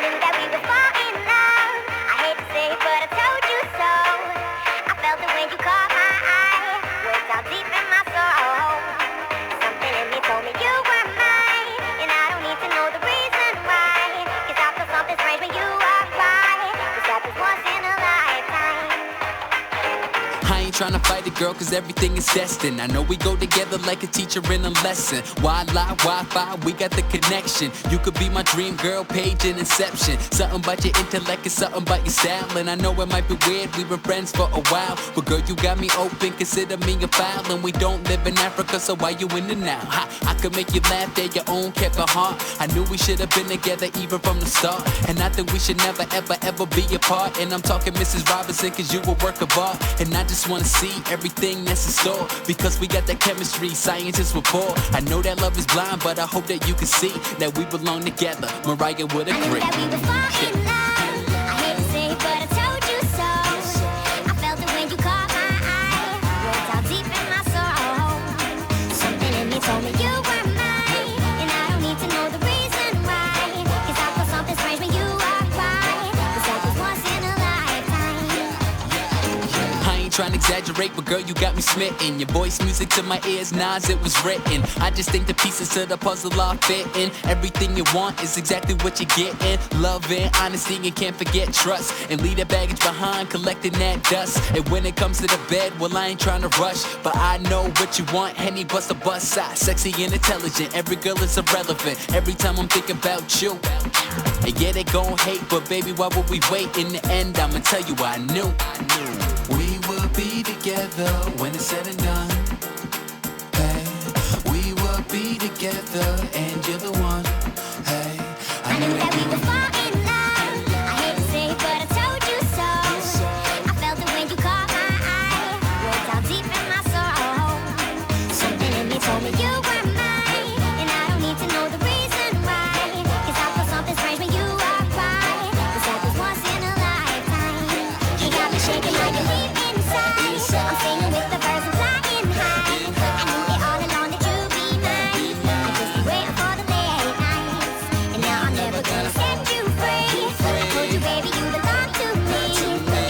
knew that we would fall in love. I hate to say it, but I told you so. I felt it when you caught my eye, way down deep in my soul. Something in me told me you were mine, and I don't need to know the reason why. 'Cause I feel something strange when you walk by. 'Cause that was once in a lifetime. I ain't tryna fight it, girl, cause everything is destined. I know we go together like a teacher in a lesson. Why lie, Wi-Fi, we got the connection. You could be my dream girl, page in inception. Something about your intellect and something about your style. And I know it might be weird, we've been friends for a while, but girl, you got me open, consider me a foul. And we don't live in Africa, so why you in the now? I could make you laugh, they're your own, kept a heart. I knew we should have been together even from the start. And I think we should never, ever, ever be apart. And I'm talking Mrs. Robinson, cause you a work of art. And I just wanna see everything that's in store, because we got that chemistry, scientists rapport. I know that love is blind, but I hope that you can see that we belong together. Mariah would agree. I knew that we would fall in love. I hate to say it, but I told you so. I felt it when you caught my eye, way down deep in my soul. Something in me told me you were mine, and I don't need to know the reason why. 'Cause I feel something strange when you walk by. 'Cause that was once in a lifetime. I ain't trying to exaggerate, but girl, you got me smitten. Your voice music to my ears, Nas, it was written. I just think the pieces to the puzzle are fitting. Everything you want is exactly what you're getting. Love and honesty, and can't forget trust. And leave that baggage behind, collecting that dust. And when it comes to the bed, well, I ain't trying to rush, but I know what you want. Henny, bust a bust side, sexy and intelligent. Every girl is irrelevant every time I'm thinking about you. And yeah, they gon' hate, but baby, why would we wait? In the end, I'ma tell you I knew. We will be together when it's said and done. Hey, we will be together and you're the one. Hey, I knew that we would fall in love. I hate to say it, but I told you so. I felt it when you caught my eye, way down deep in my soul. Something in me told me you were mine, and I don't need to know the reason why. 'Cause I feel something strange when you walk by. 'Cause that was once in a lifetime. You got me shaking like a leaf inside. I'm singing with the birds and flying high. I knew it all along that you'd be mine. I just be waiting for the late nights, and now I'm never gonna set you free. I told you, baby, you belong to me. You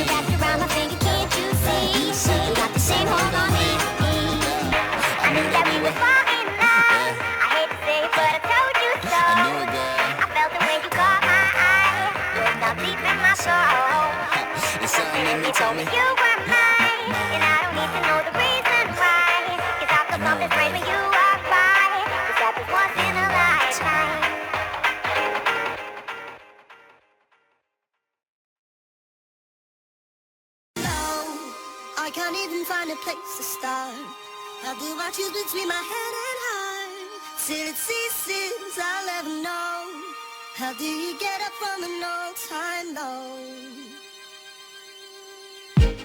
wrapped around my finger, can't you see? You got the same hold on me. I knew that we would fall in love. I hate to say it, but I told you so. I knew it, girl. I felt it when you caught my eye, way down deep in my soul. And something in me told me You were mine, and I don't need to know the reason why. 'Cause I feel something strange when you walk by. 'Cause that was once in a lifetime. I can't even find a place to start. How do I choose between my head and heart? Till it ceases, I'll never know. How do you get up from an all-time low?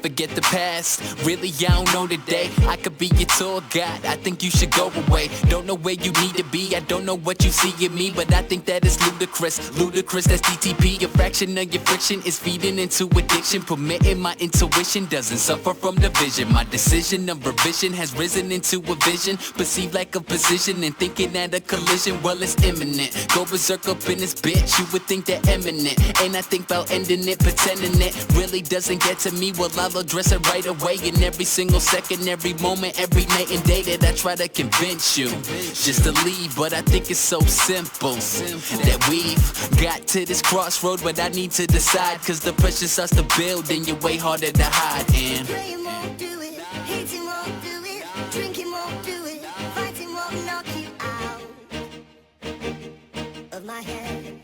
forget the past. Really, I don't know today. I could be your tour guide. I think you should go away. Don't know where you need to be. I don't know what you see in me, but I think that is ludicrous. Ludicrous, that's DTP. A fraction of your friction is feeding into addiction. Permitting my intuition doesn't suffer from division. My decision of revision has risen into a vision. Perceived like a position and thinking that a collision, well, it's imminent. Go berserk up in this bitch, you would think they're eminent. And I think about ending it, pretending it really doesn't get to me. Well, I'll address it right away in every single second, every moment, every night and day that I try to convince you just to leave. But I think it's so simple that we've got to this crossroad, but I need to decide, cause the pressure starts to build and you're way harder to hide. And praying won't do it, hating won't do it, drinking won't do it, fighting won't knock you out of my head.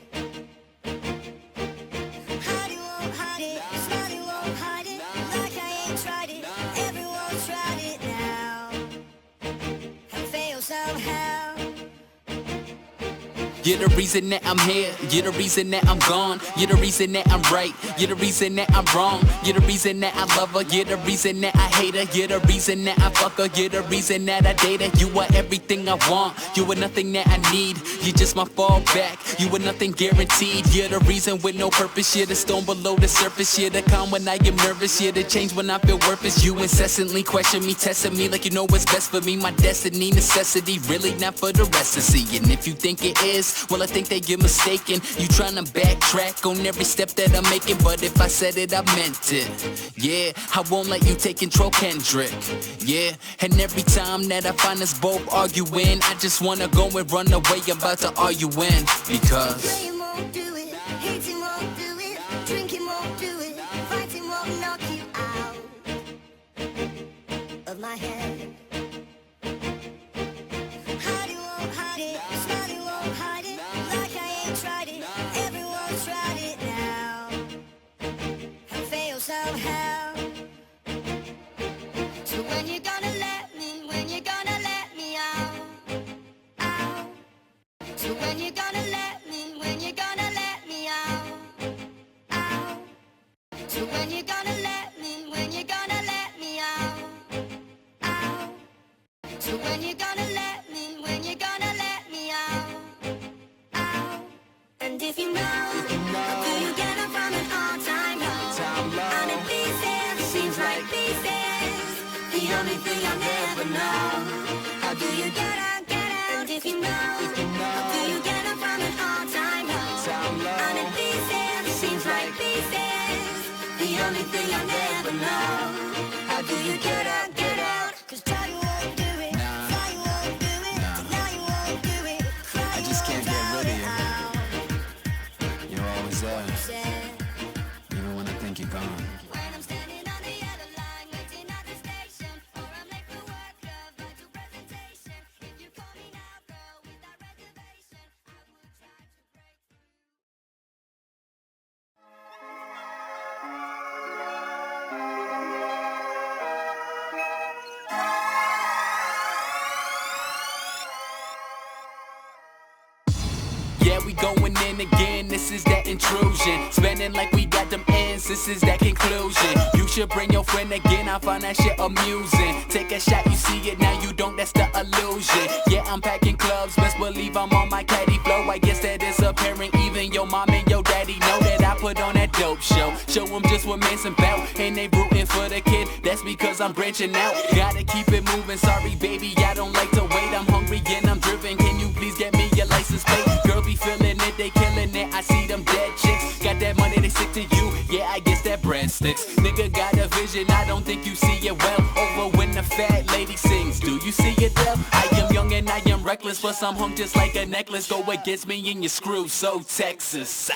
Hiding won't hide it, smiling won't hide it, like I ain't tried it, everyone's tried it now, and fail somehow. you're the reason that I'm here, you're the reason that I'm gone, you're the reason that I'm right, you're the reason that I'm wrong, you're the reason that I love her, you're the reason that I hate her, you're the reason that I fuck her, you're the reason that I date her. You are everything I want, you are nothing that I need, you're just my fallback, you are nothing guaranteed. You're the reason with no purpose, you're the stone below the surface, you're the calm when I am nervous, you're the change when I feel worthless. You incessantly question me, testing me like you know what's best for me, my destiny, necessity, really not for the rest to see. And if you think it is, this? Well, I think that you're mistaken. You tryna backtrack on every step that I'm making, but if I said it, I meant it. Yeah, I won't let you take control, Kendrick. Yeah, and every time that I find us both arguing, I just wanna go and run away, I'm about to argue in. Because Playing won't do it, hating won't do it, drinking won't do it, fighting won't knock you out of my head. Hiding won't hide it, smiling won't hide it, like I ain't tried it, everyone's tried it now, and fail somehow. So when you gonna let me, when you gonna let me out, out. So when you gonna let me, when you gonna let me out, out. So when you gonna let me, when you gonna let me out, out. So when you gonna let me, when you gonna let me out, out. And if you know, do you get up from an all-time low? And if pieces, seems like pieces, the only thing I'll never know. How do you get out, get out? If you know, do you get up from an all-time low? And if pieces, seems like pieces, the only thing I'll never know. How do you get out, get out? 'Cause try you won't do it, try you won't do it, now you won't do it, cry I you just can't get won't rid of drown you. it you're always there, out. even when I think you're gone. When I'm standing on the other line, waiting at the station, or I'm late for work, but to presentation. If you call me now, girl, without reservation, I would try to break through. Yeah, we going in again, this is that intrusion. Spending like we got them ends, this is that conclusion. You should bring your friend again, I find that shit amusing. Take a shot, you see it, now you don't, that's the illusion. Yeah, I'm packing clubs, best believe I'm on my caddy flow. I guess that is apparent, even your mom and your daddy know that I put on that dope show. Show them just what man's about, and they rooting for the kid, that's because I'm branching out. Gotta keep it moving, sorry baby, I don't like to wait. I'm hungry and I'm driven, can you please get me your license plate? Girl be feeling it, they killing it, I see them dead chicks. Got that money, they stick to you, yeah, I guess that bread sticks. Nigga got a vision, I don't think you see it well. Over when the fat lady sings, do you see it well? I am young and I am reckless, plus I'm hung just like a necklace. Go against me and you screw, so Texas.